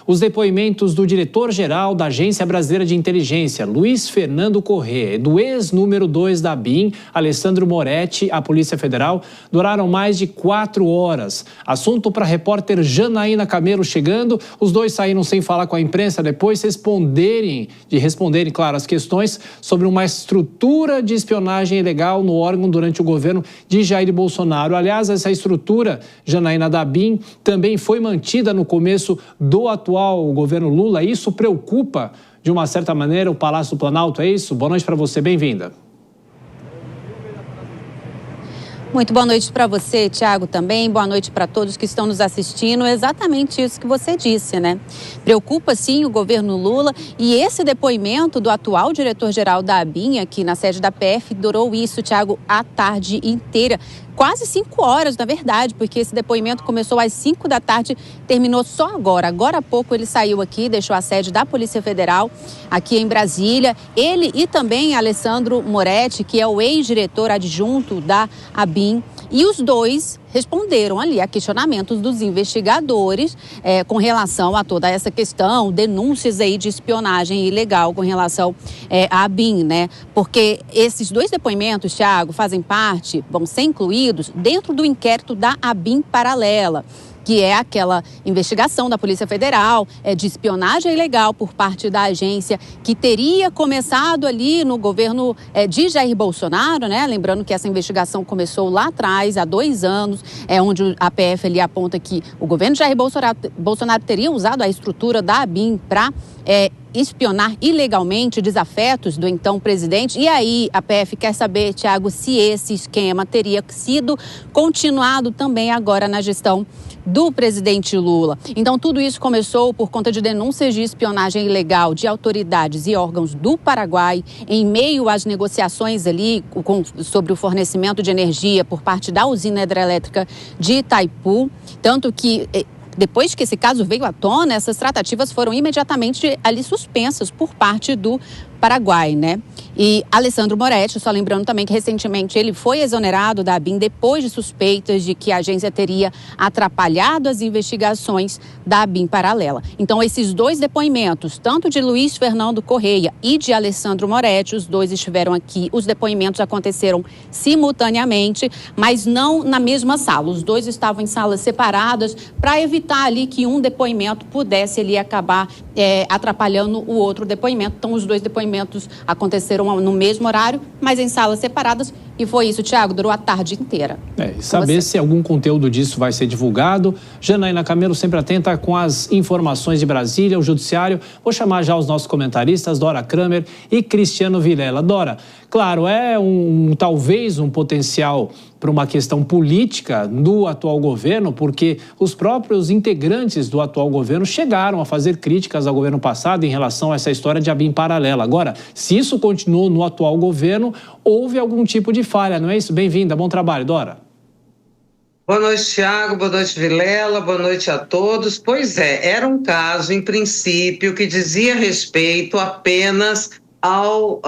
Os depoimentos do diretor-geral da Agência Brasileira de Inteligência, Luiz Fernando Corrêa, e do ex-número 2 da ABIN, Alessandro Moretti, à Polícia Federal, duraram mais de 4 horas. Assunto para a repórter Janaína Camelo chegando. Os dois saíram sem falar com a imprensa depois responderem, claro, as questões sobre uma estrutura de espionagem ilegal no órgão durante o governo de Jair Bolsonaro. Aliás, essa estrutura, Janaína, da ABIN, também foi mantida no começo do atual governo Lula. Isso preocupa, de uma certa maneira, o Palácio do Planalto, é isso? Boa noite para você, bem-vinda. Muito boa noite para você, Thiago, também. Boa noite para todos que estão nos assistindo. É exatamente isso que você disse, né? Preocupa, sim, o governo Lula. E esse depoimento do atual diretor-geral da ABIN, aqui na sede da PF, durou isso, Thiago, a tarde inteira. Quase 5 horas, na verdade, porque esse depoimento começou às 5 da tarde, terminou só agora. Agora há pouco ele saiu aqui, deixou a sede da Polícia Federal aqui em Brasília. Ele e também Alessandro Moretti, que é o ex-diretor adjunto da ABIN. E os dois responderam ali a questionamentos dos investigadores com relação a toda essa questão, denúncias aí de espionagem ilegal com relação à ABIN, né? Porque esses dois depoimentos, Thiago, fazem parte, vão ser incluídos dentro do inquérito da ABIN paralela, que é aquela investigação da Polícia Federal de espionagem ilegal por parte da agência, que teria começado ali no governo de Jair Bolsonaro, né? Lembrando que essa investigação começou lá atrás, há 2 anos, onde a PF ali aponta que o governo de Jair Bolsonaro teria usado a estrutura da ABIN para espionar ilegalmente desafetos do então presidente. E aí a PF quer saber, Thiago, se esse esquema teria sido continuado também agora na gestão do presidente Lula. Então, tudo isso começou por conta de denúncias de espionagem ilegal de autoridades e órgãos do Paraguai, em meio às negociações ali sobre o fornecimento de energia por parte da usina hidrelétrica de Itaipu. Tanto que, depois que esse caso veio à tona, essas tratativas foram imediatamente ali suspensas por parte do Paraguai, né? E Alessandro Moretti, só lembrando também que recentemente ele foi exonerado da ABIN depois de suspeitas de que a agência teria atrapalhado as investigações da ABIN paralela. Então, esses dois depoimentos, tanto de Luiz Fernando Corrêa e de Alessandro Moretti, os dois estiveram aqui. Os depoimentos aconteceram simultaneamente, mas não na mesma sala. Os dois estavam em salas separadas para evitar ali que um depoimento pudesse ali acabar atrapalhando o outro depoimento. Então, os dois depoimentos aconteceram no mesmo horário, mas em salas separadas. E foi isso, Thiago, durou a tarde inteira. E saber se algum conteúdo disso vai ser divulgado. Janaína Camelo sempre atenta com as informações de Brasília, o Judiciário. Vou chamar já os nossos comentaristas, Dora Kramer e Cristiano Vilela. Dora, claro, talvez um potencial para uma questão política do atual governo, porque os próprios integrantes do atual governo chegaram a fazer críticas ao governo passado em relação a essa história de ABIN paralela. Agora, se isso continuou no atual governo, houve algum tipo de falha, não é isso? Bem-vinda, bom trabalho, Dora. Boa noite, Thiago, boa noite, Vilela, boa noite a todos. Pois era um caso, em princípio, que dizia respeito apenas ao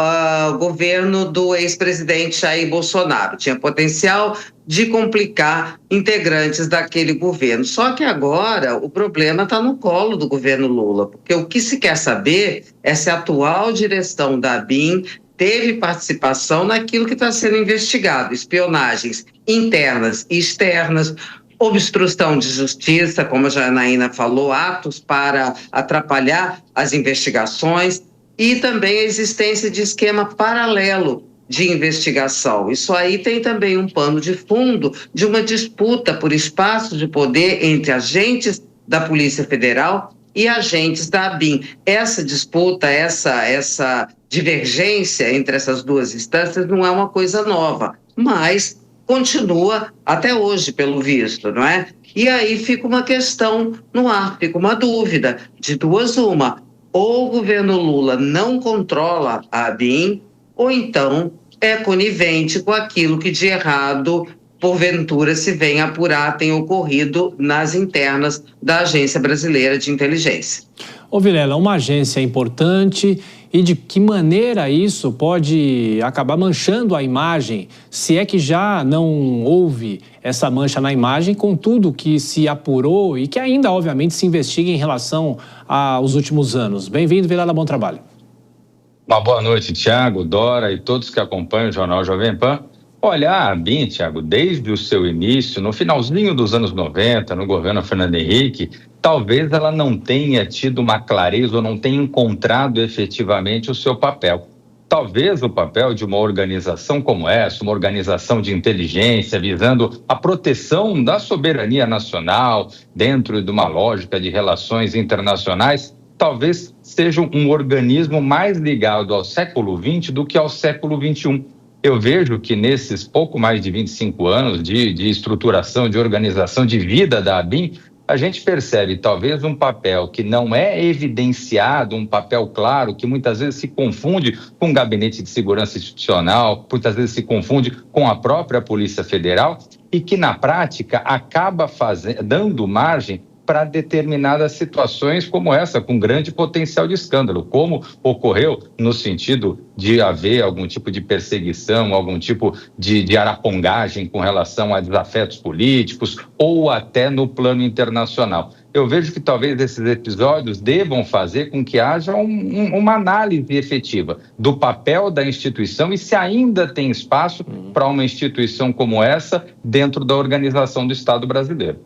governo do ex-presidente Jair Bolsonaro. Tinha potencial de complicar integrantes daquele governo. Só que agora o problema está no colo do governo Lula, porque o que se quer saber é se a atual direção da ABIN teve participação naquilo que está sendo investigado, espionagens internas e externas, obstrução de justiça, como a Janaína falou, atos para atrapalhar as investigações, e também a existência de esquema paralelo de investigação. Isso aí tem também um pano de fundo de uma disputa por espaço de poder entre agentes da Polícia Federal e agentes da ABIN. Essa disputa, essa divergência entre essas duas instâncias não é uma coisa nova, mas continua até hoje, pelo visto, não é? E aí fica uma questão no ar, fica uma dúvida, de duas uma. Ou o governo Lula não controla a ABIN, ou então é conivente com aquilo que de errado porventura se venha apurar, tem ocorrido nas internas da Agência Brasileira de Inteligência. Ô Vilela, uma agência importante, e de que maneira isso pode acabar manchando a imagem, se é que já não houve essa mancha na imagem, com tudo que se apurou e que ainda, obviamente, se investiga em relação aos últimos anos. Bem-vindo, Vilela, bom trabalho. Uma boa noite, Tiago, Dora e todos que acompanham o Jornal Jovem Pan. Olha, a ABIN, Tiago, desde o seu início, no finalzinho dos anos 90, no governo Fernando Henrique, talvez ela não tenha tido uma clareza ou não tenha encontrado efetivamente o seu papel. Talvez o papel de uma organização como essa, uma organização de inteligência visando a proteção da soberania nacional dentro de uma lógica de relações internacionais, talvez seja um organismo mais ligado ao século XX do que ao século XXI. Eu vejo que nesses pouco mais de 25 anos de estruturação, de organização, de vida da ABIN, a gente percebe talvez um papel que não é evidenciado, um papel claro, que muitas vezes se confunde com o Gabinete de Segurança Institucional, muitas vezes se confunde com a própria Polícia Federal e que na prática acaba dando margem para determinadas situações como essa, com grande potencial de escândalo, como ocorreu no sentido de haver algum tipo de perseguição, algum tipo de arapongagem com relação a desafetos políticos ou até no plano internacional. Eu vejo que talvez esses episódios devam fazer com que haja uma análise efetiva do papel da instituição e se ainda tem espaço para uma instituição como essa dentro da organização do Estado brasileiro.